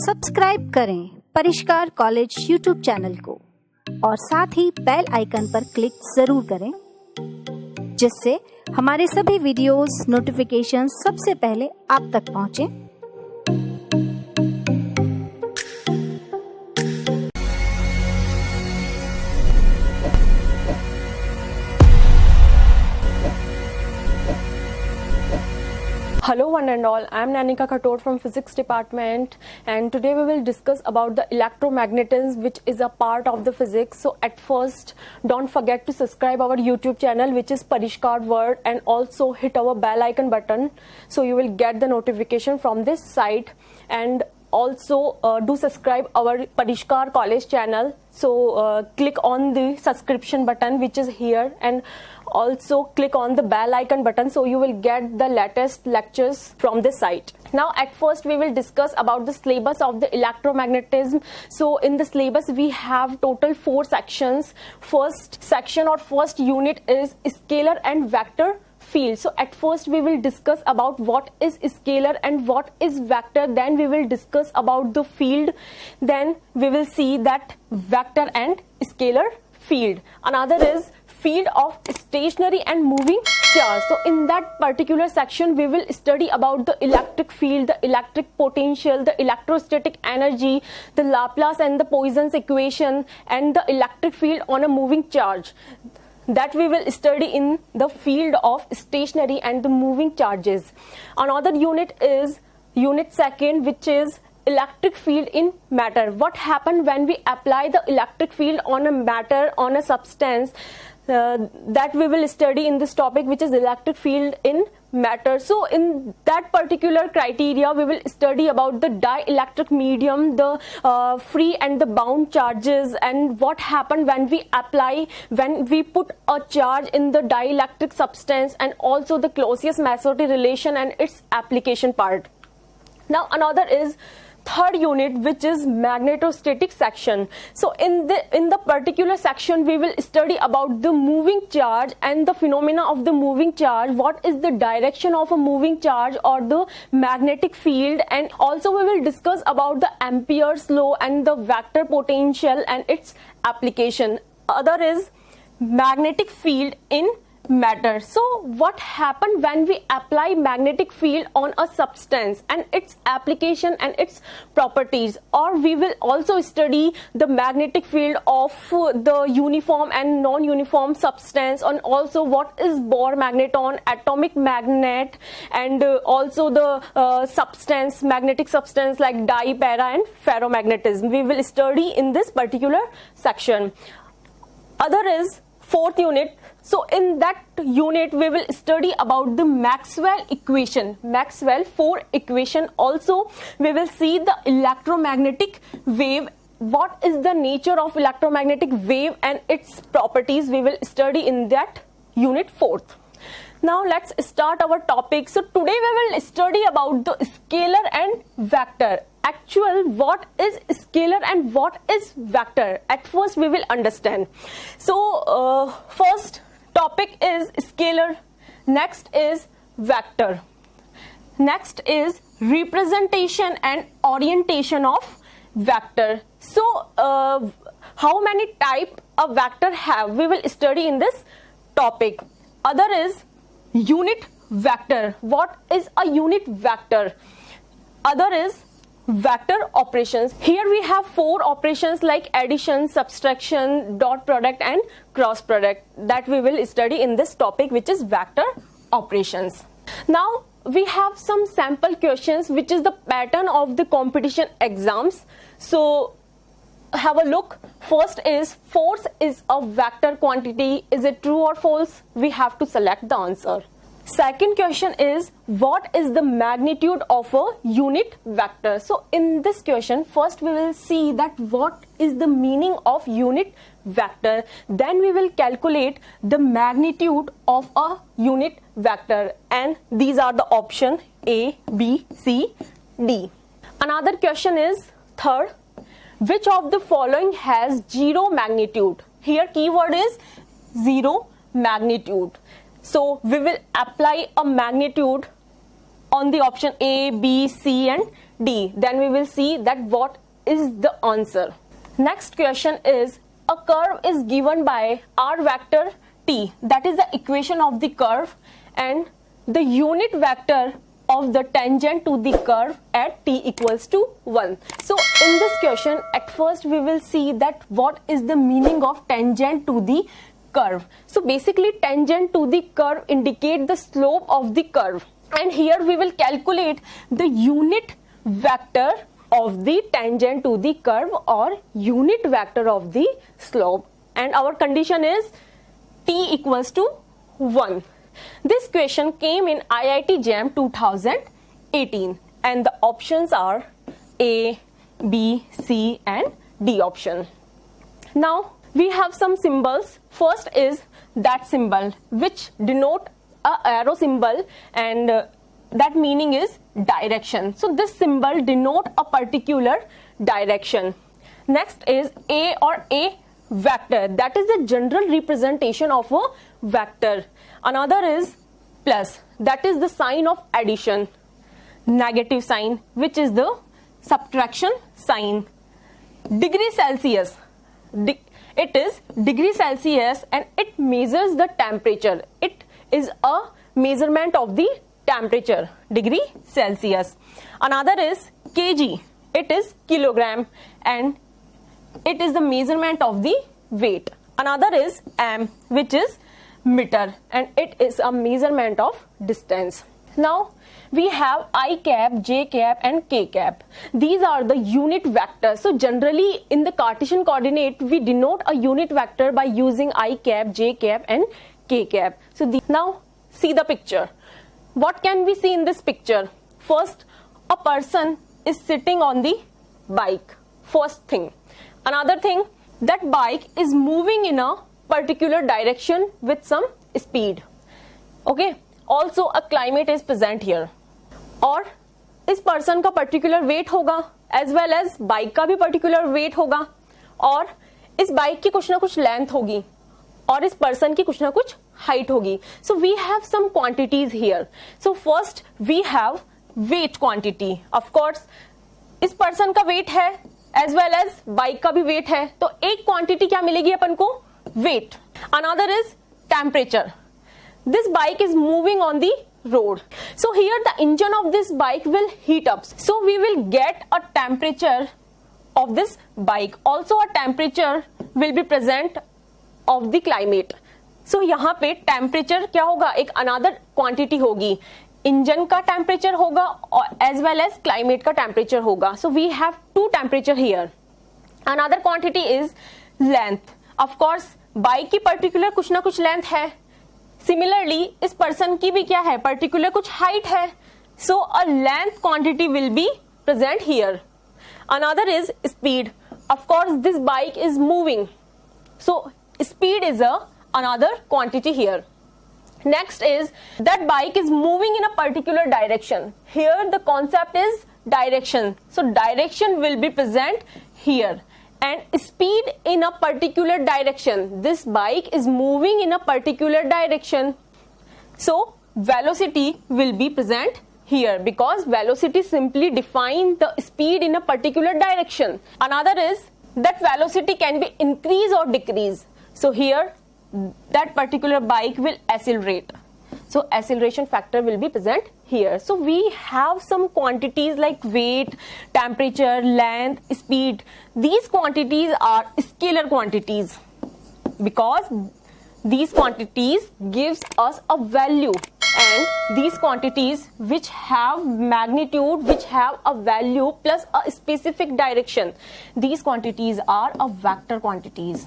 Subscribe करें परिष्कार college YouTube channel को और साथ ही बेल आइकन पर क्लिक जरूर करें, जिससे हमारे सभी वीडियोस नोटिफिकेशन सबसे पहले आप तक पहुंचे। Hello one and all, I am Nanika Khator from Physics Department, and today we will discuss about the electromagnetism, which is a part of the physics. So at first, don't forget to subscribe our YouTube channel, which is Parishkar World, and also hit our bell icon button so you will get the notification from this site. And also do subscribe our Parishkar College channel. So click on the subscription button which is here, and also click on the bell icon button so you will get the latest lectures from this site. Now at first we will discuss about the syllabus of the electromagnetism. So in the syllabus we have total 4 sections. First section or first unit is scalar and vector field. So at first we will discuss about what is scalar and what is vector, then we will discuss about the field, then we will see that vector and scalar field. Another is field of stationary and moving charge. So in that particular section we will study about the electric field, the electric potential, the electrostatic energy, the Laplace and the Poisson's equation, and the electric field on a moving charge. That we will study in the field of stationary and the moving charges. Another unit is unit second, which is electric field in matter. What happens when we apply the electric field on a matter, on a substance? That we will study in this topic, which is electric field in matter. So in that particular criteria we will study about the dielectric medium, the free and the bound charges, and what happened when we put a charge in the dielectric substance, and also the Clausius-Massotti relation and its application part. Now another is third unit, which is magnetostatic section. So in the particular section we will study about the moving charge and the phenomena of the moving charge, what is the direction of a moving charge or the magnetic field, and also we will discuss about the Ampere's law and the vector potential and its application. Other is magnetic field in matter. So what happened when we apply magnetic field on a substance and its application and its properties, or we will also study the magnetic field of the uniform and non-uniform substance, and also what is Bohr magneton, atomic magnet, and also the substance, magnetic substance like di, para and ferromagnetism. We will study in this particular section. Other is fourth unit. So in that unit we will study about the Maxwell equation, Maxwell 4 equation. Also we will see the electromagnetic wave, what is the nature of electromagnetic wave and its properties, we will study in that unit 4th. Now let's start our topic. So today we will study about the scalar and vector. Actual, what is scalar and what is vector? At first we will understand. So first topic is scalar, next is vector, next is representation and orientation of vector. So how many type a vector have, we will study in this topic. Other is unit vector. What is a unit vector? Other is vector operations. Here we have 4 operations like addition, subtraction, dot product and cross product, that we will study in this topic, which is vector operations. Now we have some sample questions, which is the pattern of the competition exams. So have a look. First is force is a vector quantity. Is it true or false? We have to select the answer. Second question is, what is the magnitude of a unit vector? So in this question, first we will see that what is the meaning of unit vector. Then we will calculate the magnitude of a unit vector, and these are the option A, B, C, D. Another question is third, which of the following has 0 magnitude? Here keyword is 0 magnitude. So we will apply a magnitude on the option A, B, C and D. Then we will see that what is the answer. Next question is, a curve is given by r vector t, that is the equation of the curve, and the unit vector of the tangent to the curve at t equals to 1. So in this question, at first we will see that what is the meaning of tangent to the curve. So basically, tangent to the curve indicate the slope of the curve, and here we will calculate the unit vector of the tangent to the curve or unit vector of the slope, and our condition is t equals to 1. This question came in IIT JAM 2018, and the options are A, B, C and D option. Now we have some symbols. First is that symbol which denote a arrow symbol, and that meaning is direction. So this symbol denote a particular direction. Next is A or A vector, that is the general representation of a vector. Another is plus, that is the sign of addition. Negative sign, which is the subtraction sign. Degree Celsius, it is degree Celsius and it measures the temperature. It is a measurement of the temperature, degree Celsius. Another is kg, it is kilogram and it is the measurement of the weight. Another is m, which is meter, and it is a measurement of distance. Now we have I cap, j cap and k cap. These are the unit vectors. So generally in the Cartesian coordinate we denote a unit vector by using I cap, j cap and k cap. So now see the picture. What can we see in this picture? First, a person is sitting on the bike. First thing. Another thing, that bike is moving in a particular direction with some speed. Okay. Also a climate is present here. और इस person का particular weight होगा, as well as bike का भी particular weight होगा, और इस bike की कुछ ना कुछ length होगी, और इस person की कुछ ना कुछ height होगी. So we have some quantities here. So first we have weight quantity. Of course इस person का weight है, as well as bike का भी weight है, तो एक quantity क्या मिलेगी अपन को? Weight. Another is temperature. This bike is moving on the road. So here the engine of this bike will heat up. So we will get a temperature of this bike. Also a temperature will be present of the climate. So यहाँ पे temperature क्या होगा? एक another quantity होगी. Engine का temperature होगा as well as climate का temperature होगा. So we have two temperature here. Another quantity is length. Of course bike की particular कुछ ना कुछ length है. Similarly इस person की भी क्या है? Particular कुछ height है. So a length quantity will be present here. Another is speed. Of course this bike is moving. So speed is another quantity here. Next is that bike is moving in a particular direction. Here the concept is direction. So direction will be present here. And speed in a particular direction. This bike is moving in a particular direction. So velocity will be present here, because velocity simply defines the speed in a particular direction. Another is that velocity can be increase or decrease. So here that particular bike will accelerate. So acceleration factor will be present here. So we have some quantities like weight, temperature, length, speed. These quantities are scalar quantities because these quantities gives us a value, and these quantities which have magnitude, which have a value plus a specific direction, these quantities are a vector quantities.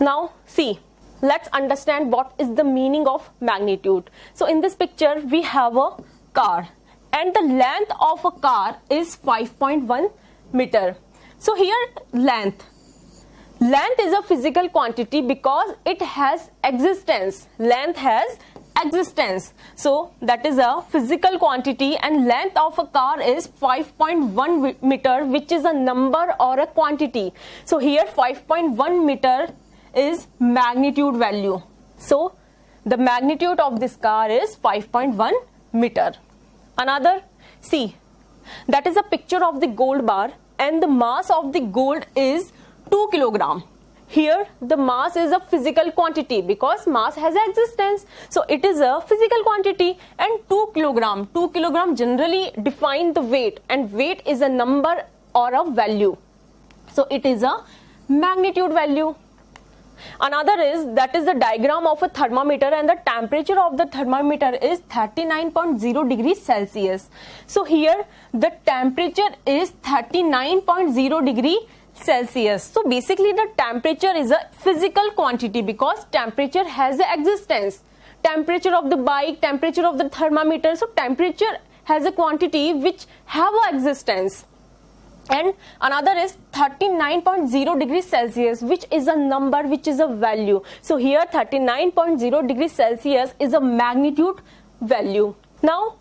Now see, let's understand what is the meaning of magnitude. So in this picture we have a car and the length of a car is 5.1 meter. So here length is a physical quantity because it has existence. Length has existence. So that is a physical quantity, and length of a car is 5.1 meter, which is a number or a quantity. So here 5.1 meter is magnitude value. So the magnitude of this car is 5.1 meter. Another, see, That is a picture of the gold bar, and the mass of the gold is 2 kilogram. Here the mass is a physical quantity because mass has existence, so it is a physical quantity. And 2 kilogram generally define the weight, and weight is a number or a value, so it is a magnitude value. Another is, that is the diagram of a thermometer, and the temperature of the thermometer is 39.0 degrees Celsius. So here the temperature is 39.0 degree Celsius. So basically the temperature is a physical quantity because temperature has an existence. Temperature of the bike, temperature of the thermometer, so temperature has a quantity which have an existence. And another is 39.0 degrees Celsius, which is a number, which is a value. So here 39.0 degrees Celsius is a magnitude value. Now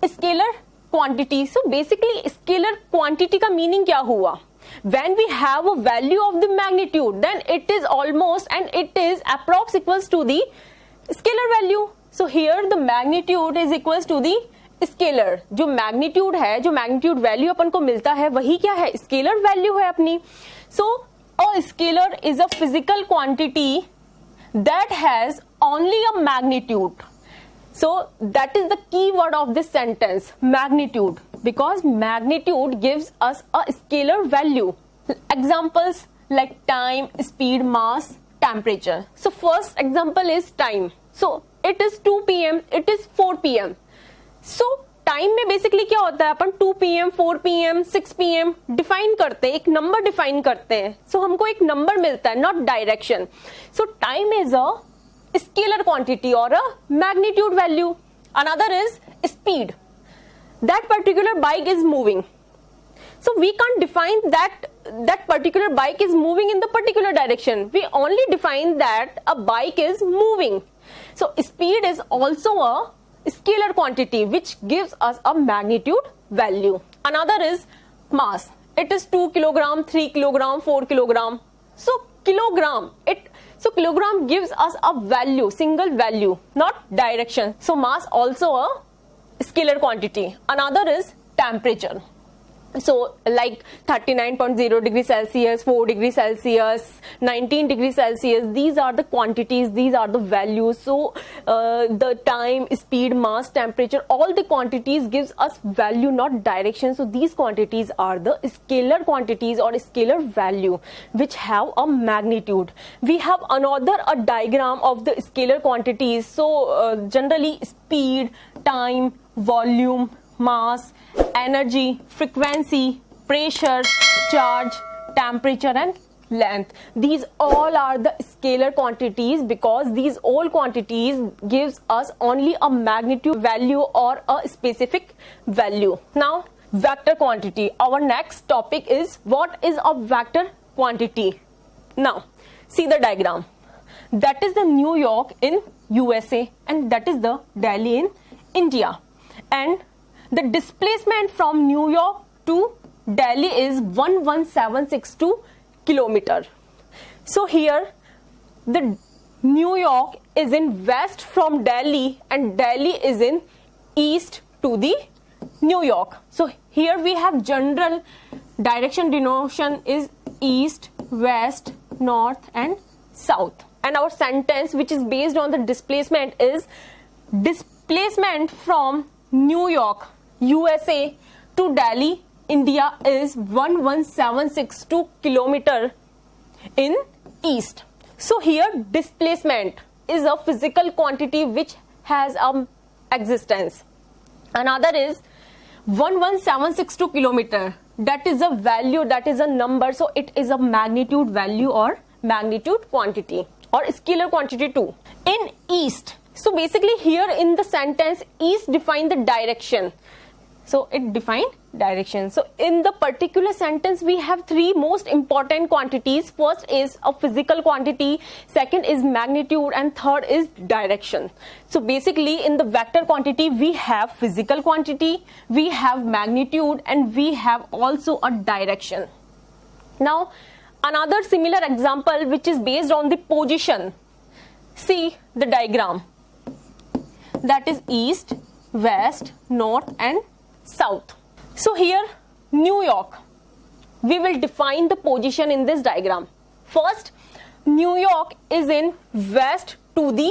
scalar quantity. So basically scalar quantity का meaning क्या हुआ? When we have a value of the magnitude, then it is almost and it is approx equals to the scalar value. So here the magnitude is equals to the scalar. जो magnitude है, जो magnitude value अपन को मिलता है, वही क्या है? Scalar value है अपनी. So a scalar is a physical quantity that has only a magnitude. So that is the key word of this sentence, magnitude, because magnitude gives us a scalar value. Examples like time, speed, mass, temperature. So first example is time. So it is 2 PM, it is 4 PM. So time में basically क्या होता है? अपन 2 PM, 4 PM, 6 PM define करते हैं, एक number define करते हैं. सो हमको एक नंबर मिलता है, not direction. So time is a scalar quantity और a magnitude value. Another is speed. That particular bike is moving. So we can't define that particular bike is moving in the particular direction. We only define that a bike is moving. So speed is also a scalar quantity which gives us a magnitude value. Another is mass. It is 2 kilogram, 3 kilogram, 4 kilogram. So kilogram, kilogram gives us a value, single value, not direction. So mass also a scalar quantity. Another is temperature. So like 39.0 degrees Celsius, 4 degrees Celsius, 19 degrees Celsius, these are the quantities, these are the values. So the time, speed, mass, temperature, all the quantities gives us value, not direction. So these quantities are the scalar quantities or scalar value which have a magnitude. We have another a diagram of the scalar quantities. So generally speed, time, volume, mass, energy, frequency, pressure, charge, temperature and length. These all are the scalar quantities because these all quantities gives us only a magnitude value or a specific value. Now vector quantity. Our next topic is what is a vector quantity. Now see the diagram. That is the New York in USA and that is the Delhi in India. And the displacement from New York to Delhi is 11762 kilometer. So here the New York is in west from Delhi and Delhi is in east to the New York. So here we have general direction denotation is east, west, north and south. And our sentence which is based on the displacement is displacement from New York USA to Delhi India is 11762 kilometer in east. So here displacement is a physical quantity which has existence. Another is 11762 kilometer. That is a value, that is a number. So it is a magnitude value or magnitude quantity or scalar quantity too. In east. So basically here in the sentence east define the direction. So it defined direction. So in the particular sentence we have three most important quantities. First is a physical quantity, second is magnitude and third is direction. So basically in the vector quantity we have physical quantity, we have magnitude and we have also a direction. Now another similar example which is based on the position. See the diagram. That is east, west, north and south. So here New York, we will define the position in this diagram. First, New York is in west to the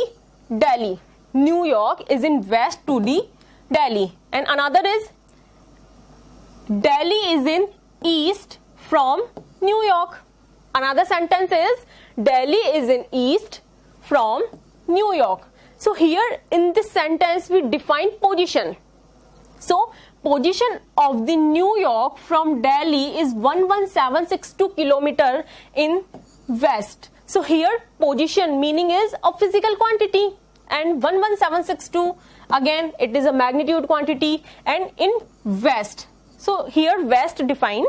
Delhi. New York is in west to the Delhi, and another is Delhi is in east from New York. Another sentence is Delhi is in east from New York. So here in this sentence we define position. So position of the New York from Delhi is 11762 kilometer in west. So here position meaning is a physical quantity, and 11762 again it is a magnitude quantity, and in west. So here west define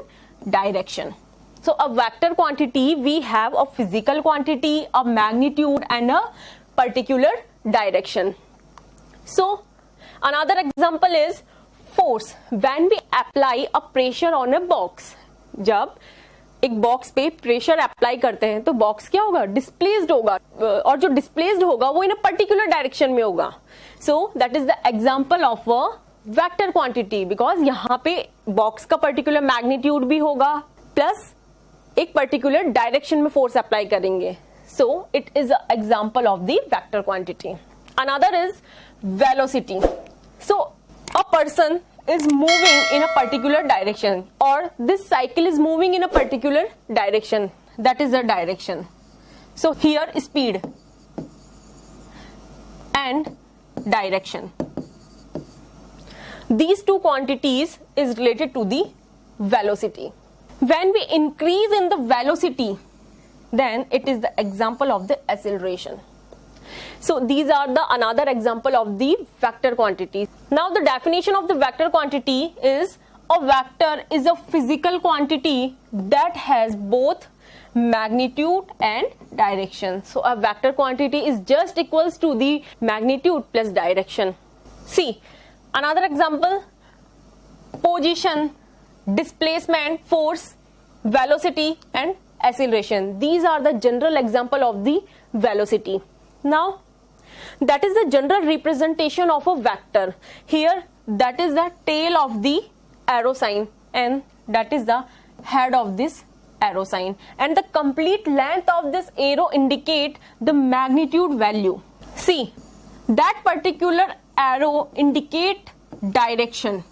direction. So a vector quantity, we have a physical quantity, a magnitude and a particular direction. So another example is force. When we apply a pressure on a box, जब एक box पे pressure apply करते हैं तो box क्या होगा, displaced होगा, और जो डिस्प्लेस्ड होगा वो इन अ पर्टिकुलर डायरेक्शन में होगा. सो that is the example of a vector quantity, because यहाँ पे बॉक्स का पर्टिकुलर मैग्नीट्यूड भी होगा प्लस एक पर्टिकुलर डायरेक्शन में फोर्स अप्लाई करेंगे. सो it is a example of the vector quantity. Another is velocity. So a person is moving in a particular direction, or this cycle is moving in a particular direction, that is the direction. So here speed and direction, these two quantities is related to the velocity. When we increase in the velocity, then it is the example of the acceleration. So these are the another example of the vector quantity. Now the definition of the vector quantity is a vector is a physical quantity that has both magnitude and direction. So a vector quantity is just equals to the magnitude plus direction. See another example: position, displacement, force, velocity and acceleration. These are the general example of the velocity. Now that is the general representation of a vector. Here that is the tail of the arrow sign, and that is the head of this arrow sign, and the complete length of this arrow indicate the magnitude value. See that particular arrow indicate direction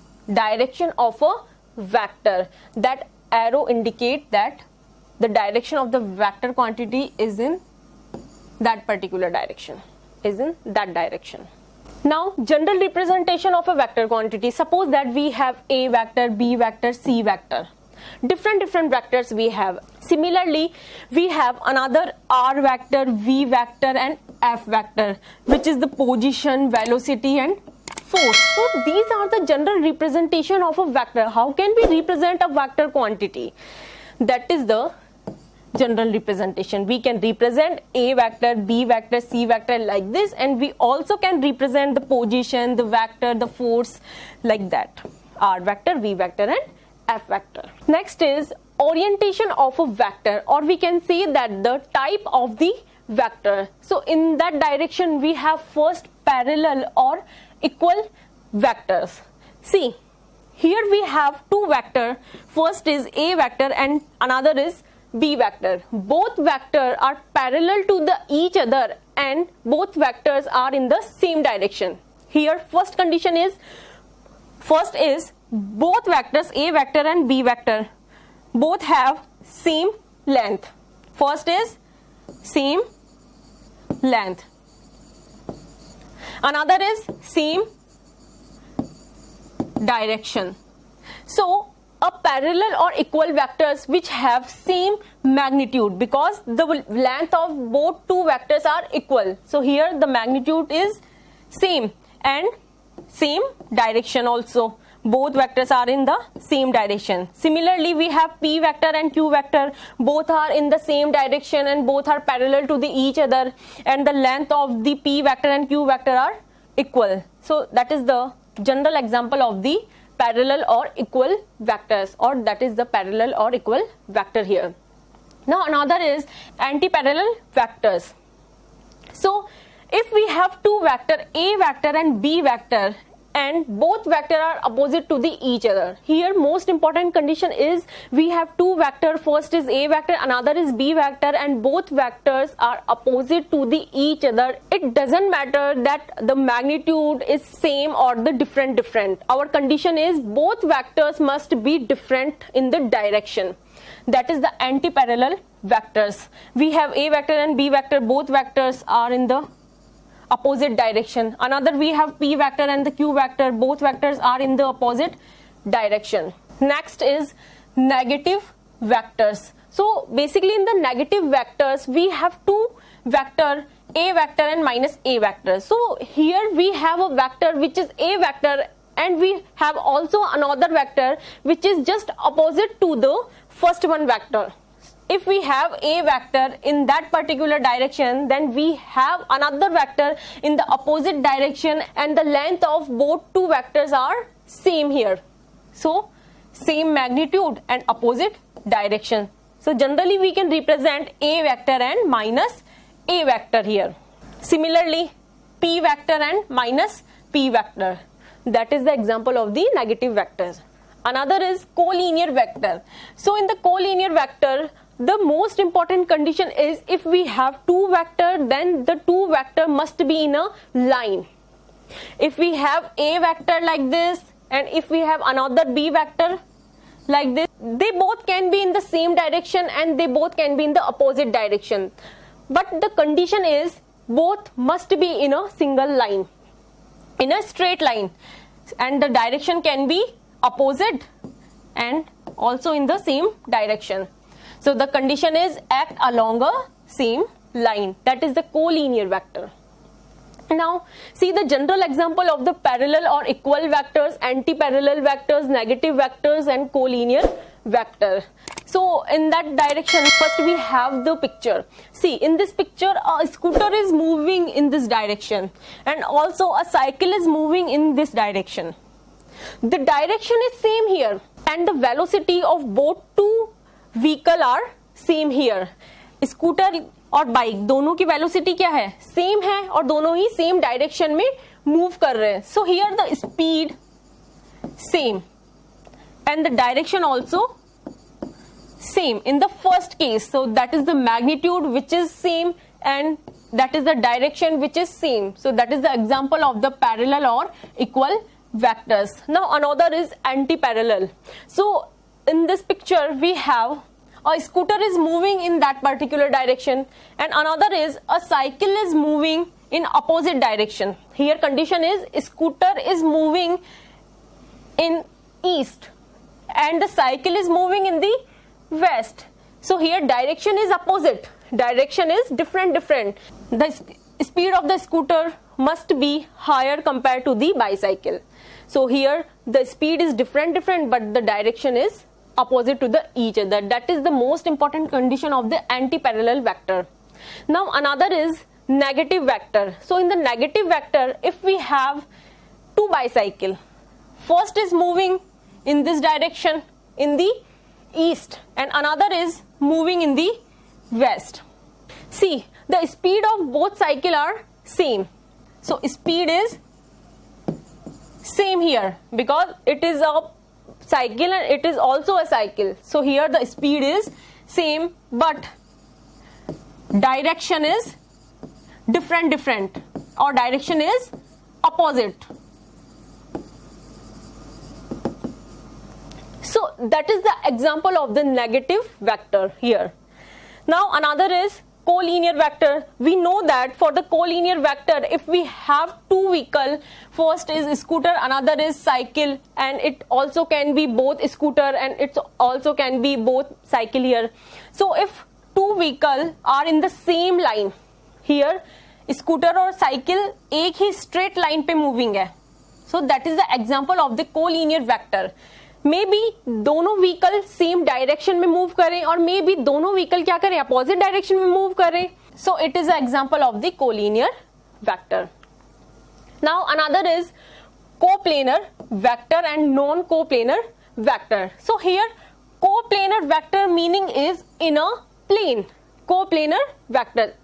of a vector. That arrow indicate that the direction of the vector quantity is in that particular direction, is in that direction. Now general representation of a vector quantity. Suppose that we have A vector, B vector, C vector. Different vectors we have. Similarly we have another R vector, V vector and F vector, which is the position, velocity and force. So these are the general representation of a vector. How can we represent a vector quantity? That is the general representation. We can represent A vector, B vector, C vector like this, and we also can represent the position, the vector, the force like that. R vector, V vector and F vector. Next is orientation of a vector, or we can say that the type of the vector. So in that direction we have first parallel or equal vectors. See here we have two vector. First is A vector and another is B vector. Both vectors are parallel to each other, and both vectors are in the same direction. Here first condition is both vectors A vector and B vector both have same length. First is same length. Another is same direction. So a parallel or equal vectors which have same magnitude, because the length of both two vectors are equal. So here the magnitude is same and same direction also. Both vectors are in the same direction. Similarly we have P vector and Q vector. Both are in the same direction and both are parallel to each other, and the length of the P vector and Q vector are equal. So that is the general example of the parallel or equal vectors, or that is the parallel or equal vector here. Now another is anti-parallel vectors. So if we have two vector A vector and B vector, and both vector are opposite to the each other. Here most important condition is we have two vector, first is A vector, another is B vector, and both vectors are opposite to the each other. It doesn't matter that the magnitude is same or the different. Our condition is both vectors must be different in the direction. That is the anti-parallel vectors. We have A vector and B vector, both vectors are in the opposite direction. Another we have P vector and the Q vector, both vectors are in the opposite direction. Next is negative vectors. So basically in the negative vectors we have two vector, A vector and minus A vector. So here we have a vector which is A vector, and we have also another vector which is just opposite to the first one vector. If we have A vector in that particular direction, then we have another vector in the opposite direction, and the length of both two vectors are same here. So same magnitude and opposite direction. So generally we can represent A vector and minus A vector here. Similarly, P vector and minus P vector. That is the example of the negative vectors. Another is collinear vector. So in the collinear vector, the most important condition is if we have two vector, then the two vector must be in a line. If we have A vector like this, and if we have another B vector like this, they both can be in the same direction and they both can be in the opposite direction. But the condition is both must be in a single line, in a straight line, and the direction can be opposite and also in the same direction. So the condition is act along a same line. That is the collinear vector. Now see the general example of the parallel or equal vectors, anti-parallel vectors, negative vectors and collinear vector. So in that direction, first we have the picture. See, in this picture a scooter is moving in this direction and also a cycle is moving in this direction. The direction is same here and the velocity of both two vehicle are same here. Scooter और bike दोनों की velocity क्या है, same है और दोनों ही same direction में move कर रहे हैं. So here the speed same and the direction also same in the first case. So that is the magnitude which is same and that is the direction which is same. So that is the example of the parallel or equal vectors. Now another is anti-parallel. So in this picture we have a scooter is moving in that particular direction and another is a cycle is moving in opposite direction. Here condition is scooter is moving in east and the cycle is moving in the west. So here direction is opposite, direction is different. The speed of the scooter must be higher compared to the bicycle. So here the speed is different but the direction is opposite to the each other. That is the most important condition of the anti-parallel vector. Now another is negative vector. So in the negative vector, if we have two bicycle, first is moving in this direction in the east and another is moving in the west. See, the speed of both cycle are same. So speed is same here because it is a cycle and it is also a cycle. So here the speed is same but direction is different or direction is opposite. So that is the example of the negative vector here. Now another is collinear vector. We know that for the collinear vector, if we have two vehicle, first is scooter, another is cycle, and it also can be both scooter and it also can be both cycle here. So if two vehicle are in the same line, here scooter और cycle एक ही straight line पे moving है. So that is the example of the collinear vector. May be दोनों vehicle same direction में move करें और may be दोनों vehicle क्या करें, अपोजिट डायरेक्शन में मूव करें. So it is example of the collinear vector. Now another is coplanar vector and non coplanar vector. So here coplanar vector meaning is in a plane. coplanar vector.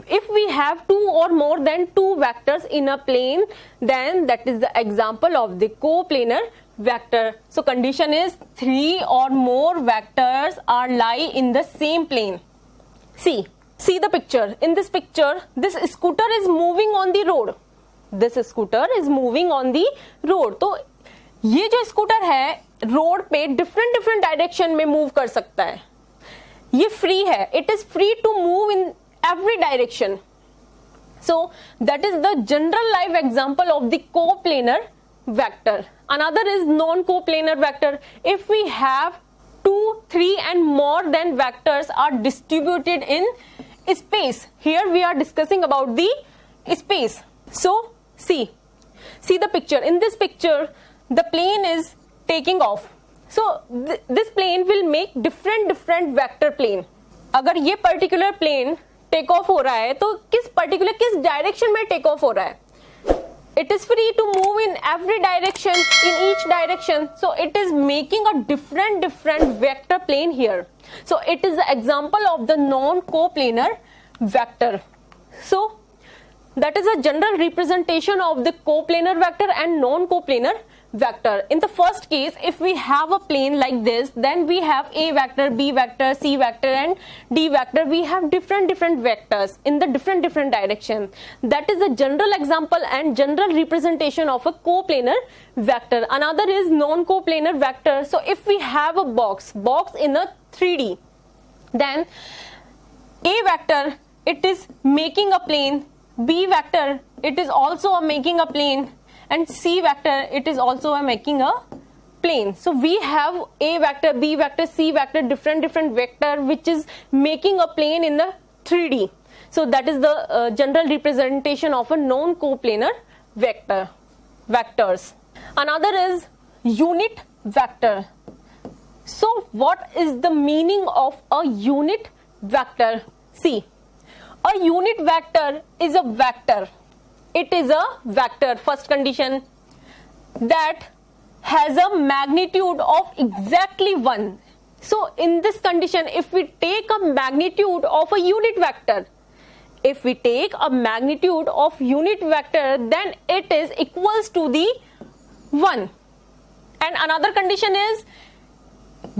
If we have two or more than two vectors in a plane, then that is the example of the coplanar vector. So condition is three or more vectors are lie in the same plane. See the picture. In this picture, this scooter is moving on the road. This scooter is moving on the road. तो ये जो scooter है road पे different direction में move कर सकता है. ये फ्री है. It is free to move in every direction. So that is the general life example of the coplanar vector. Another is non coplanar vector. If we have 2, 3 and more than vectors are distributed in space. Here we are discussing about the space. So see the picture. In this picture, the plane is taking off. So this plane will make different vector plane. अगर ये particular plane take off हो रहा है तो किस direction में take off हो रहा है? It is free to move in every direction, in each direction. So it is making a different vector plane here. So it is the example of the non-coplanar vector. So that is a general representation of the coplanar vector and non-coplanar vector. In the first case, if we have a plane like this, then we have A vector, B vector, C vector and D vector. We have different vectors in the different direction. That is a general example and general representation of a coplanar vector. Another is non-coplanar vector. So if we have a box in a 3D, then A vector, it is making a plane. B vector, it is also making a plane. And C vector, it is also making a plane. So we have A vector, B vector, C vector, different vector which is making a plane in the 3D. So that is the general representation of a non-coplanar vectors. Another is unit vector. So what is the meaning of a unit vector? See, a unit vector is a vector. It is a vector, first condition, that has a magnitude of exactly 1. So in this condition, if we take a magnitude of a unit vector, then it is equals to the 1. And another condition is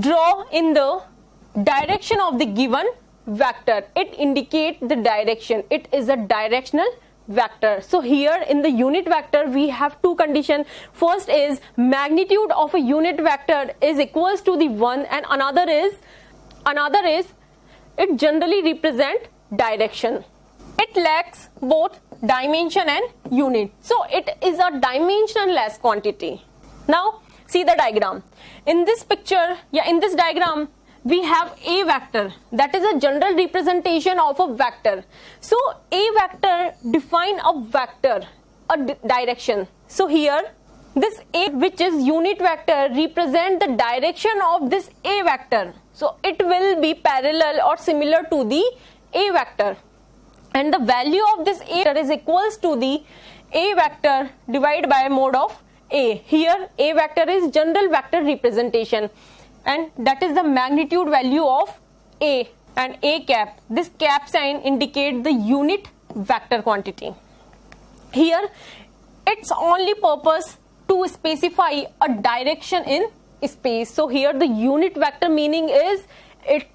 draw in the direction of the given vector. It indicates the direction. It is a directional vector. So here in the unit vector we have two conditions. First is magnitude of a unit vector is equals to the 1 and another is it generally represent direction. It lacks both dimension and unit. So it is a dimensionless quantity. Now see the diagram. In this picture, in this diagram we have A vector. That is a general representation of a vector. So A vector define a vector, a direction. So here this A, which is unit vector, represent the direction of this A vector. So it will be parallel or similar to the A vector. And the value of this A vector is equals to the A vector divided by mod of A. Here A vector is general vector representation. And that is the magnitude value of A and A cap. This cap sign indicates the unit vector quantity. Here its only purpose to specify a direction in space. So here the unit vector meaning is it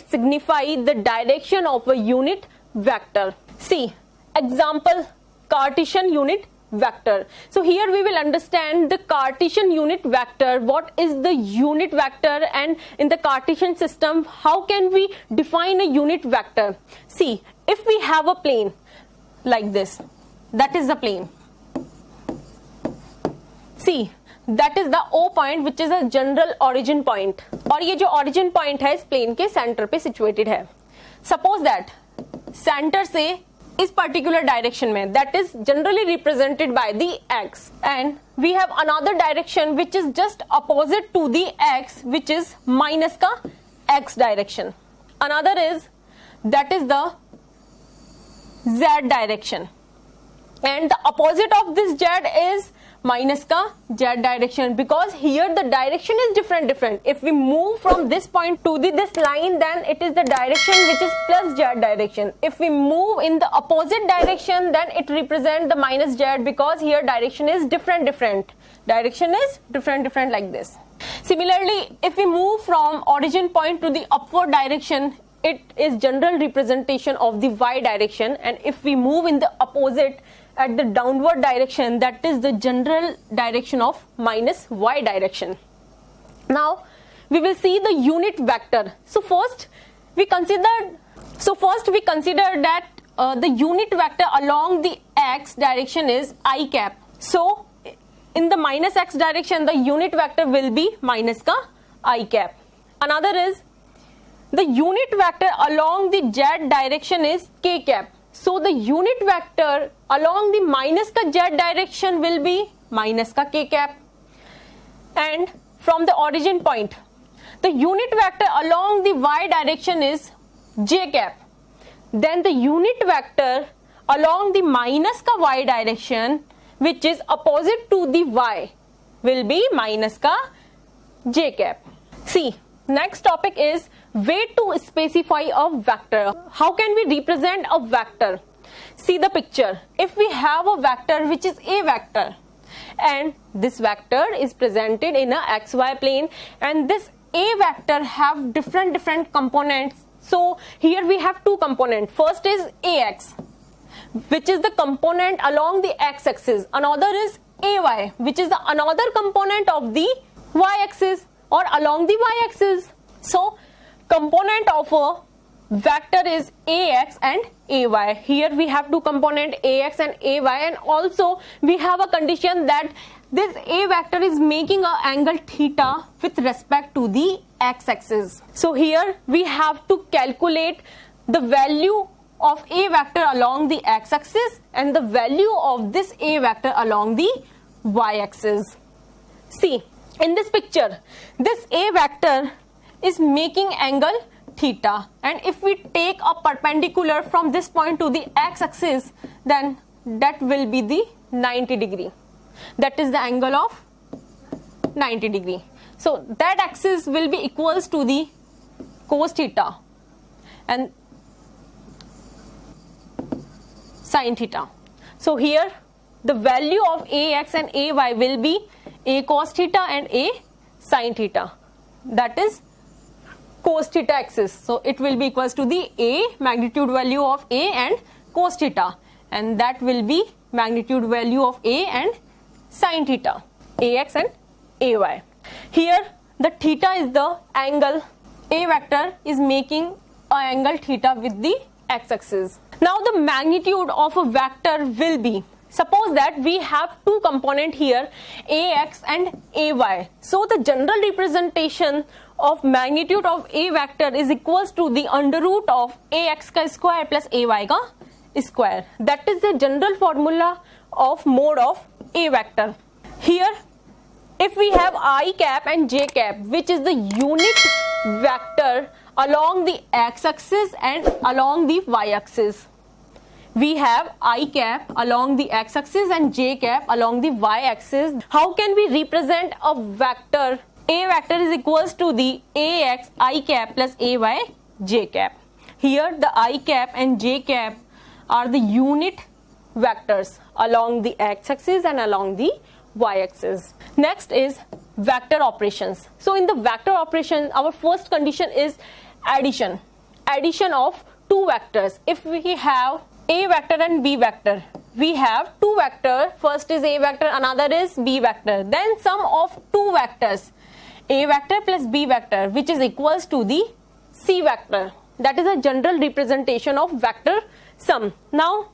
signify the direction of a unit vector. See example, Cartesian unit vector. So here we will understand the Cartesian unit vector. What is the unit vector, and in the Cartesian system how can we define a unit vector? See, if we have a plane like this, that is the plane. See, that is the O point which is a general origin point. और ये जो origin point है इस plane के center पे situated है. Suppose that center से इस particular direction में, that is generally represented by the x, and we have another direction which is just opposite to the x, which is minus का x direction. Another is that is the z direction, and the opposite of this z is minus का z direction, because here the direction is different. If we move from this point to this line, then it is the direction which is plus z direction. If we move in the opposite direction, then it represent the minus z, because here direction is different. Direction is different like this. Similarly, if we move from origin point to the upward direction, it is general representation of the y direction, and if we move in the opposite at the downward direction, that is the general direction of minus y direction. Now we will see the unit vector. So first we consider that the unit vector along the x direction is I cap. So in the minus x direction, the unit vector will be minus ka I cap. Another is the unit vector along the z direction is k cap. So the unit vector along the minus ka z direction will be minus ka k cap. And from the origin point, the unit vector along the y direction is j cap. Then the unit vector along the minus ka y direction, which is opposite to the y, will be minus ka j cap. See, next topic is way to specify a vector. How can we represent a vector? See the picture. If we have a vector which is a vector, and this vector is presented in a xy plane, and this a vector have different components. So here we have two components. First is ax, which is the component along the x-axis. Another is ay, which is the another component of the y-axis or along the y-axis. So component of a vector is ax and ay. Here we have two component ax and ay, and also we have a condition that this a vector is making an angle theta with respect to the x-axis. So here we have to calculate the value of a vector along the x-axis and the value of this a vector along the y-axis. See, in this picture, this a vector is making angle theta, and if we take a perpendicular from this point to the x-axis, then that will be the 90 degree. That is the angle of 90 degree. So that axis will be equals to the cos theta and sin theta. So here the value of ax and ay will be a cos theta and a sin theta. That is cos theta axis. So it will be equals to the a magnitude value of a and cos theta, and that will be magnitude value of a and sin theta, ax and ay. Here the theta is the angle a vector is making an angle theta with the x-axis. Now the magnitude of a vector will be, suppose that we have two components here, ax and ay. So the general representation of magnitude of a vector is equals to the under root of ax ka square plus ay ka square. That is the general formula of mode of a vector. Here if we have I cap and j cap, which is the unit vector along the x-axis and along the y-axis, we have I cap along the x-axis and j cap along the y-axis. How can we represent a vector? A vector is equals to the ax I cap plus ay j cap. Here the I cap and j cap are the unit vectors along the x-axis and along the y-axis. Next is vector operations. So in the vector operation, our first condition is addition of two vectors. If we have a vector and b vector, we have two vectors. First is a vector, another is b vector. Then sum of two vectors, a vector plus b vector, which is equals to the c vector. That is a general representation of vector sum. Now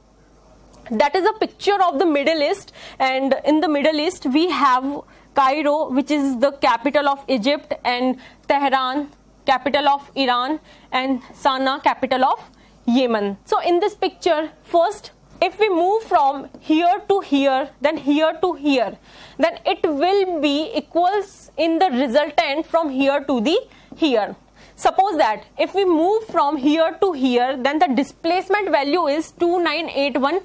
that is a picture of the Middle East, and in the Middle East we have Cairo, which is the capital of Egypt, and Tehran, capital of Iran, and Sana'a, capital of Yemen. So in this picture, first if we move from here to here, then here to here, then it will be equals in the resultant from here to the here. Suppose that if we move from here to here, then the displacement value is 2981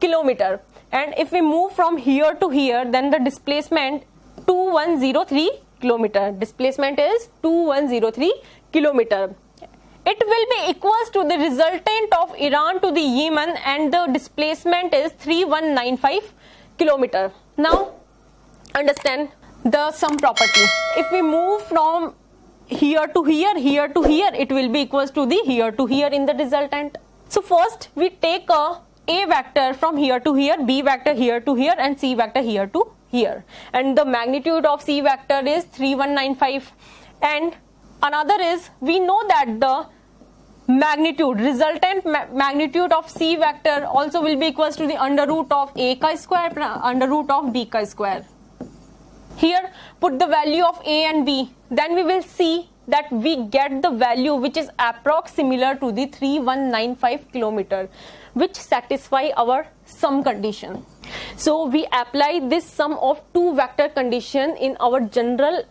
kilometer. And if we move from here to here, then the displacement 2103 kilometer. Displacement is 2103 kilometer. It will be equals to the resultant of Iran to the Yemen, and the displacement is 3195 kilometer. Now understand the sum property. If we move from here to here, here to here, it will be equals to the here to here in the resultant. So first we take a vector from here to here, B vector here to here, and C vector here to here, and the magnitude of C vector is 3195. And another is, we know that the magnitude, resultant magnitude of C vector also will be equals to the under root of A chi square under root of B chi square. Here put the value of A and B, then we will see that we get the value which is approx similar to the 3195 kilometer, which satisfy our sum condition. So we apply this sum of two vector condition in our general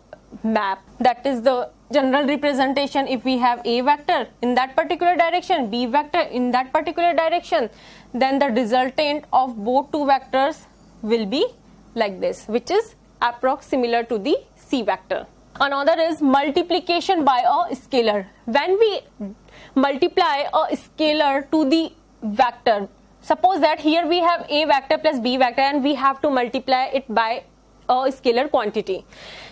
map, that is the general representation. If we have A vector in that particular direction, B vector in that particular direction, then the resultant of both two vectors will be like this, which is approx similar to the C vector. Another is multiplication by a scalar. When we multiply a scalar to the vector, suppose that here we have A vector plus B vector, and we have to multiply it by a scalar quantity.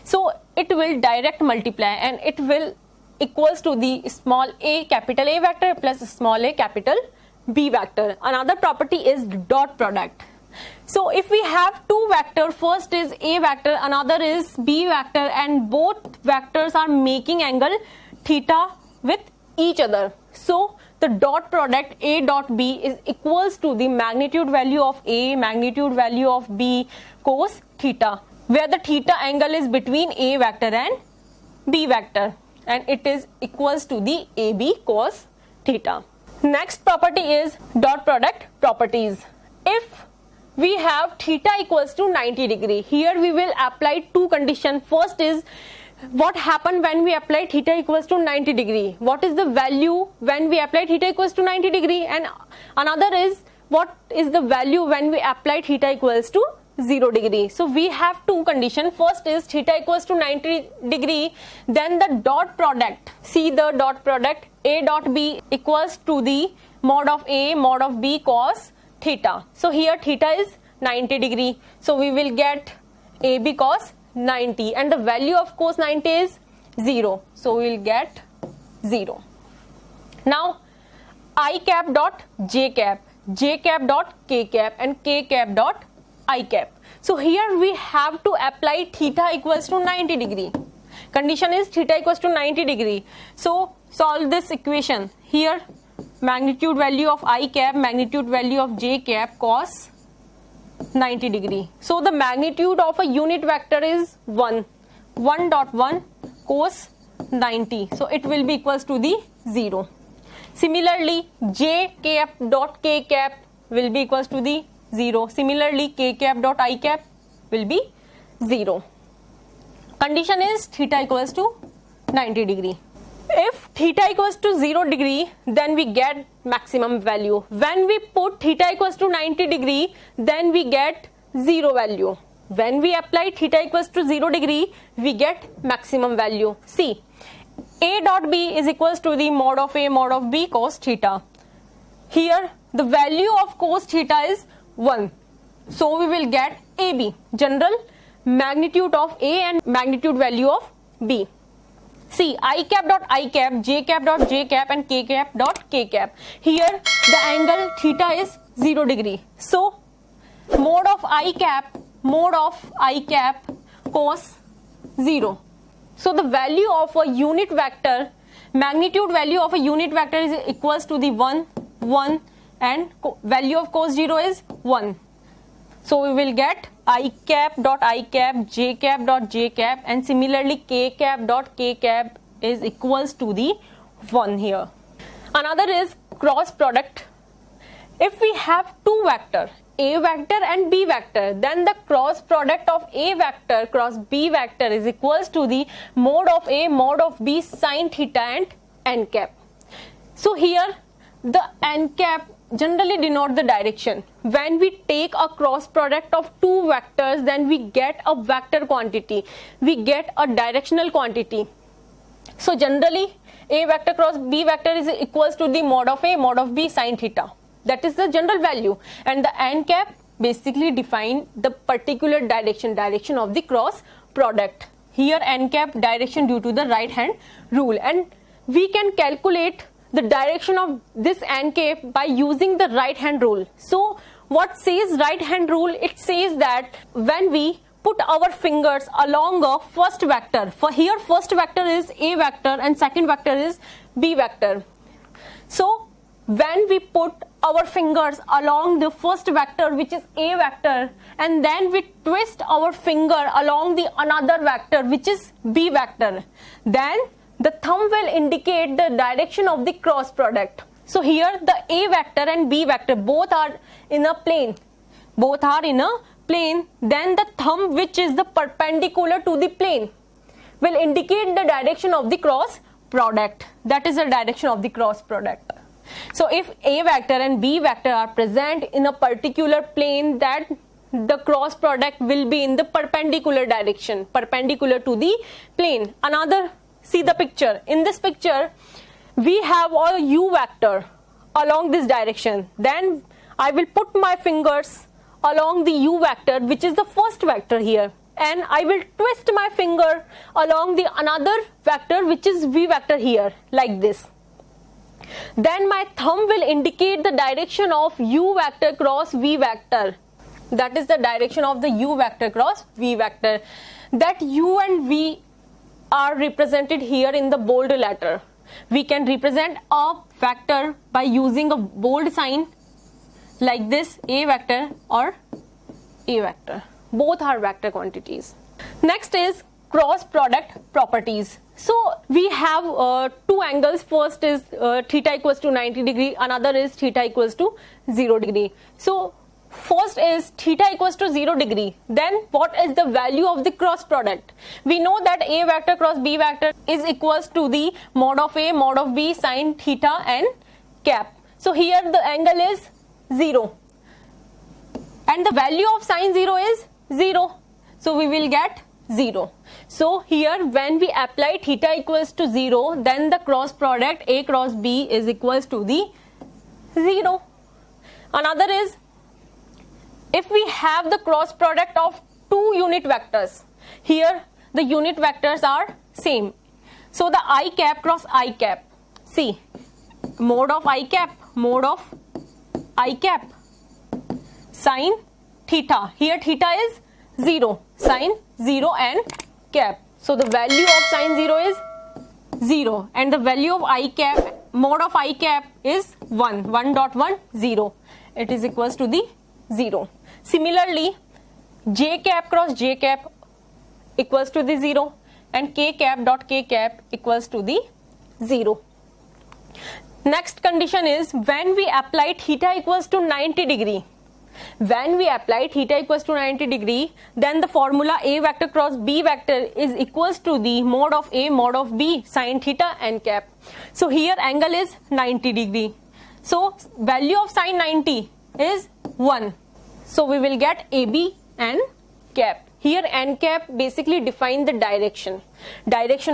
So it will direct multiply, and it will equals to the small a capital A vector plus small a capital B vector. Another property is dot product. So if we have two vectors, first is A vector, another is B vector, and both vectors are making angle theta with each other. So the dot product A dot B is equals to the magnitude value of A, magnitude value of B cos theta, where the theta angle is between A vector and B vector, and it is equals to the AB cos theta. Next property is dot product properties. If we have theta equals to 90 degree, here we will apply two conditions. First is, what happened when we apply theta equals to 90 degree? What is the value when we apply theta equals to 90 degree? And another is, what is the value when we apply theta equals to 0 degree? So we have two conditions. First is theta equals to 90 degree, then the dot product, see the dot product A dot B equals to the mod of A mod of B cos theta. So here theta is 90 degree, so we will get AB cos 90, and the value of cos 90 is 0, so we will get 0. Now I cap dot j cap dot k cap, and k cap dot I cap. So here we have to apply theta equals to 90 degree. Condition is theta equals to 90 degree. So solve this equation. Here magnitude value of I cap, magnitude value of j cap cos 90 degree. So the magnitude of a unit vector is 1 dot 1 cos 90. So it will be equals to the 0. Similarly, j cap dot k cap will be equals to the 0. Similarly, k cap dot I cap will be 0. Condition is theta equals to 90 degree. If theta equals to 0 degree, then we get maximum value. When we put theta equals to 90 degree, then we get 0 value. When we apply theta equals to 0 degree, we get maximum value. See, A dot B is equals to the mod of A mod of B cos theta. Here the value of cos theta is 1. So we will get AB, general magnitude of A and magnitude value of B. See, I cap dot I cap, j cap dot j cap, and k cap dot k cap. Here the angle theta is 0 degree. So mod of I cap cos 0. So the value of a unit vector, magnitude value of a unit vector is equals to the 1, and value of cos 0 is 1. So we will get I cap dot I cap, j cap dot j cap, and similarly k cap dot k cap is equals to the 1 here. Another is cross product. If we have two vector, A vector and B vector, then the cross product of A vector cross B vector is equals to the mod of A mod of B sin theta and n cap. So here the n cap generally denote the direction. when we take a cross product of two vectors, then we get a vector quantity, we get a directional quantity. So generally A vector cross B vector is equals to the mod of A mod of B sin theta. That is the general value, and the n cap basically define the particular direction of the cross product. Here n cap direction due to the right hand rule, and we can calculate the direction of this n cap by using the right hand rule. So what says right hand rule? It says that when we put our fingers along a first vector, for here first vector is A vector and second vector is B vector. So when we put our fingers along the first vector, which is A vector, and then we twist our finger along the another vector, which is B vector, then the thumb will indicate the direction of the cross product. So here the A vector and B vector both are in a plane, then the thumb, which is the perpendicular to the plane, will indicate the direction of the cross product. That is the direction of the cross product. So if A vector and B vector are present in a particular plane, that the cross product will be in the perpendicular direction, perpendicular to the plane. Another, see the picture. In this picture, we have a U vector along this direction. Then I will put my fingers along the U vector, which is the first vector here, and I will twist my finger along the another vector, which is V vector here, like this. Then my thumb will indicate the direction of U vector cross V vector. That is the direction of the U vector cross V vector. That U and V are represented here in the bold letter. We can represent a vector by using a bold sign like this, A vector or A vector. Both are vector quantities. Next is cross product properties. So we have two angles. First is theta equals to 90 degree, another is theta equals to 0 degree. So first is theta equals to 0 degree. Then what is the value of the cross product? We know that A vector cross B vector is equals to the mod of A mod of B sin theta and cap. So here the angle is 0 and the value of sin 0 is 0. So we will get 0. So here when we apply theta equals to 0, then the cross product A cross B is equals to the 0. Another is, if we have the cross product of two unit vectors, here the unit vectors are same. So the I cap cross I cap, see, mod of I cap sin theta, here theta is 0, sin 0 and cap. So the value of sin 0 is 0 and the value of I cap, mod of I cap is 1.1, 0. It is equals to the 0. Similarly, J cap cross J cap equals to the 0 and K cap dot K cap equals to the 0. Next condition is when we apply theta equals to 90 degree. When we apply theta equals to 90 degree, then the formula A vector cross B vector is equals to the mod of A mod of B sin theta and cap. So here angle is 90 degree. So value of sin 90 is 1. So we will get AB and cap. Here n cap basically define the direction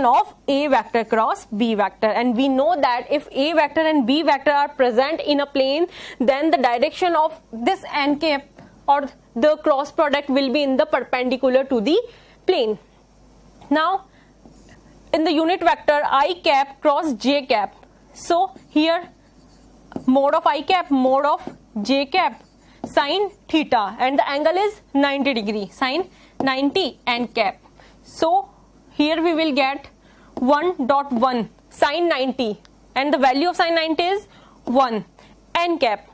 of A vector cross B vector, and we know that if A vector and B vector are present in a plane, then the direction of this n cap or the cross product will be in the perpendicular to the plane. Now in the unit vector I cap cross J cap, so here mod of I cap mod of J cap sin theta and the angle is 90 degree, sin 90 and cap. So here we will get 1.1 sin 90 and the value of sin 90 is 1 n cap.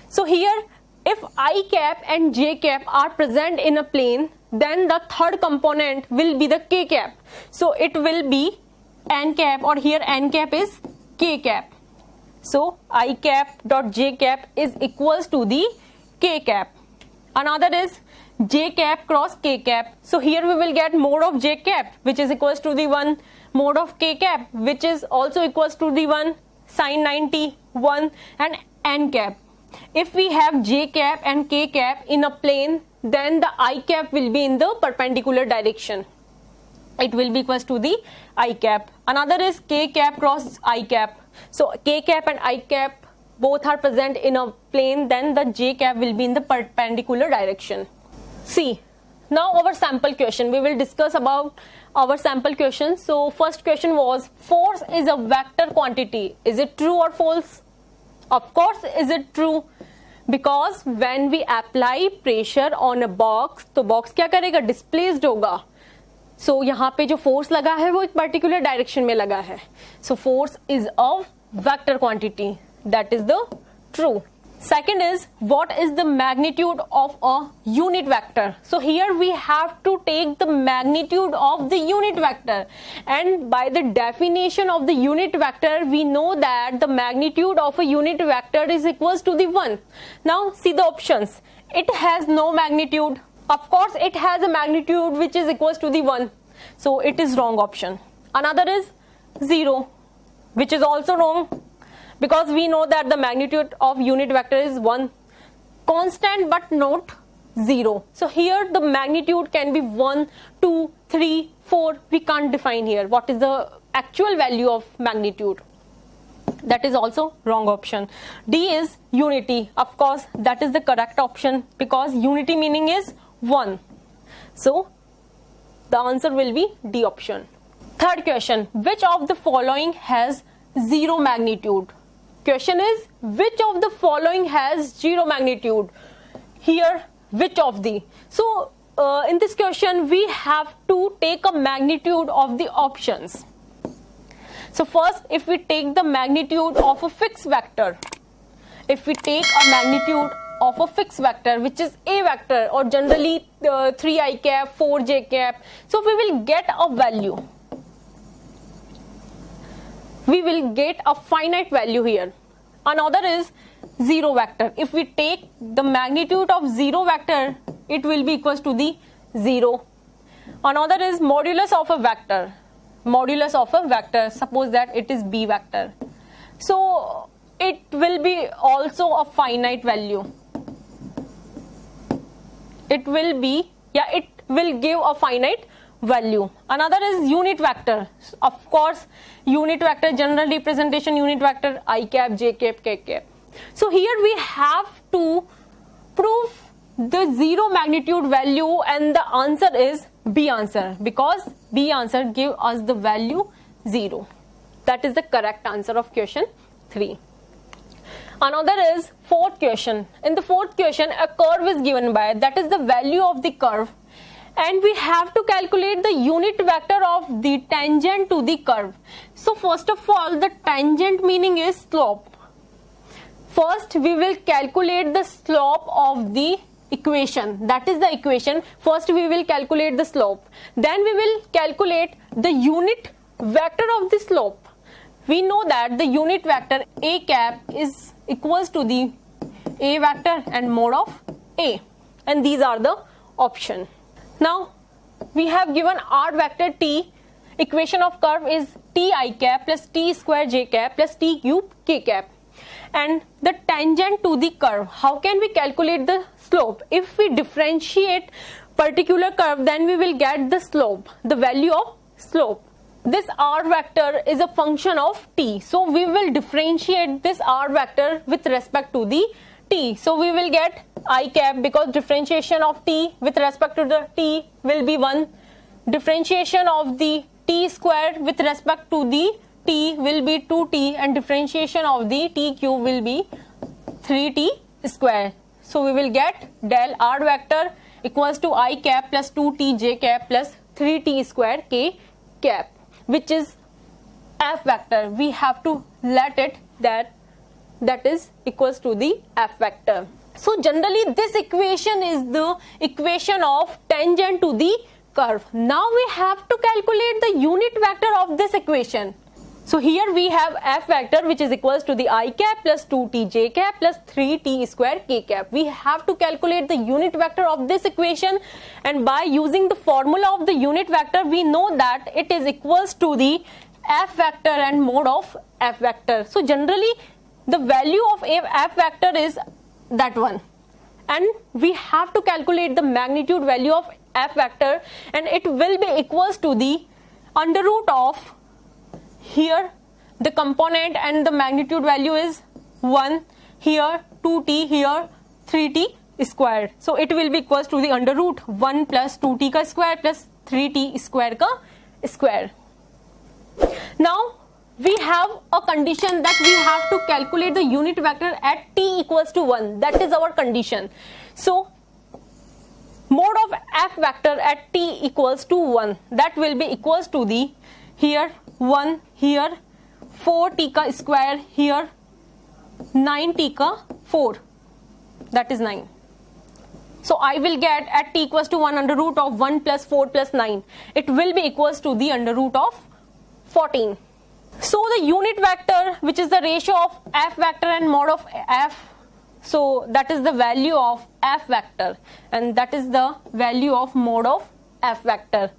So here if I cap and J cap are present in a plane, then the third component will be the K cap. So it will be n cap, or here n cap is K cap. So I cap dot J cap is equals to the K cap. Another is J cap cross K cap. So here we will get mod of J cap, which is equals to the 1, mod of K cap, which is also equals to the 1, sin 90, 1, and n cap. if we have j cap and k cap in a plane, then the I cap will be in the perpendicular direction. It will be equals to the I cap. Another is k cap cross I cap. So k cap and I cap both are present in a plane, then the j cap will be in the perpendicular direction. See, now our sample question. We will discuss about our sample question. So first question was, force is a vector quantity. Is it true or false? Of course, is it true? Because when we apply pressure on a box, तो box क्या करेगा? Displaced होगा. So यहाँ पे जो force लगा है वो एक particular direction में लगा है. So force is a vector quantity. That is the true. Second is, what is the magnitude of a unit vector? So here we have to take the magnitude of the unit vector, and by the definition of the unit vector we know that the magnitude of a unit vector is equals to the 1. Now see the options. It has no magnitude. Of course it has a magnitude which is equals to the 1. So it is wrong option. Another is 0, which is also wrong, because we know that the magnitude of unit vector is 1, constant but not 0. So here the magnitude can be 1, 2, 3, 4. We can't define here what is the actual value of magnitude. That is also wrong option. D is unity. Of course that is the correct option, because unity meaning is 1. So the answer will be D option. Third question, which of the following has 0 magnitude? Question is, which of the following has 0 magnitude? Here, which of the? So in this question we have to take a magnitude of the options. So first, if we take the magnitude of a fixed vector, if we take a magnitude of a fixed vector which is a vector, or generally 3i cap, 4j cap, so we will get a value. We will get a finite value here. Another is 0 vector. If we take the magnitude of 0 vector, it will be equals to the 0. Another is modulus of a vector. Modulus of a vector, suppose that it is b vector. So it will be also a finite value. It will be, it will give a finite value. Another is unit vector. Of course, unit vector, general representation unit vector, I cap, j cap, k cap. So here we have to prove the 0 magnitude value, and the answer is B answer, because B answer give us the value 0. That is the correct answer of question 3. Another is fourth question. In the fourth question, a curve is given by, that is the value of the curve, and we have to calculate the unit vector of the tangent to the curve. So first of all, the tangent meaning is slope. First we will calculate the slope of the equation, that is the equation. First we will calculate the slope, then we will calculate the unit vector of the slope. We know that the unit vector a cap is equals to the a vector and mod of a, and these are the option. Now we have given r vector t. Equation of curve is t I cap plus t square j cap plus t cube k cap. And the tangent to the curve, how can we calculate the slope? If we differentiate particular curve, then we will get the slope, the value of slope. This r vector is a function of t, so we will differentiate this r vector with respect to the t. So we will get I cap, because differentiation of t with respect to the t will be 1. Differentiation of the t square with respect to the t will be 2t, and differentiation of the t cube will be 3t square. So we will get del r vector equals to I cap plus 2t j cap plus 3t square k cap, which is f vector. We have to let it that is equals to the f vector. So generally this equation is the equation of tangent to the curve. Now we have to calculate the unit vector of this equation. So here we have f vector which is equals to the I cap plus 2t j cap plus 3t square k cap. We have to calculate the unit vector of this equation, and by using the formula of the unit vector we know that it is equals to the f vector and mod of f vector. So generally the value of f vector is that one. And we have to calculate the magnitude value of f vector, and it will be equals to the under root of, here the component and the magnitude value is 1, here 2t, here 3t squared. So it will be equals to the under root 1 plus 2t ka square plus 3t square ka square. Now we have a condition that we have to calculate the unit vector at t equals to 1. That is our condition. So mode of f vector at t equals to 1, that will be equals to the, here 1, here 4t ka square, here 9t ka 4, that is 9. So I will get at t equals to 1 under root of 1 plus 4 plus 9. It will be equals to the under root of 14. So the unit vector, which is the ratio of f vector and mod of f, so that is the value of f vector, and that is the value of mod of f vector.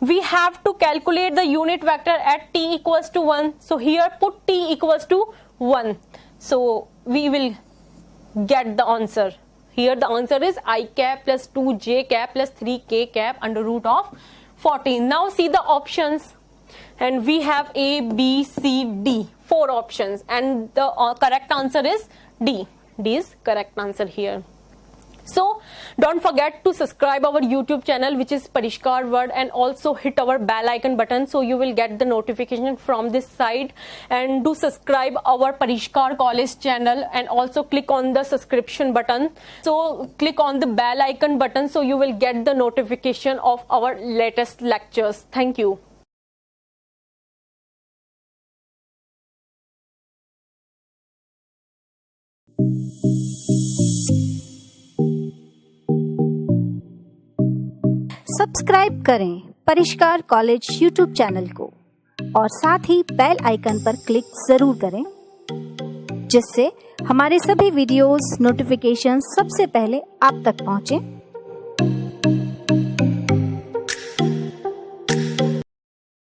We have to calculate the unit vector at t equals to 1. So here put t equals to 1. So we will get the answer. Here the answer is I cap plus 2j cap plus 3k cap under root of 14. Now see the options. And we have A, B, C, D, 4 options, and the correct answer is D. D is correct answer here. So don't forget to subscribe our YouTube channel, which is Parishkar World, and also hit our bell icon button so you will get the notification from this side. And do subscribe our Parishkar College channel, and also click on the subscription button. So click on the bell icon button so you will get the notification of our latest lectures. Thank you. Subscribe करें परिष्कार college YouTube channel को और साथ ही bell icon पर click जरूर करें, जिससे हमारे सभी वीडियोस नोटिफिकेशन सबसे पहले आप तक पहुंचे।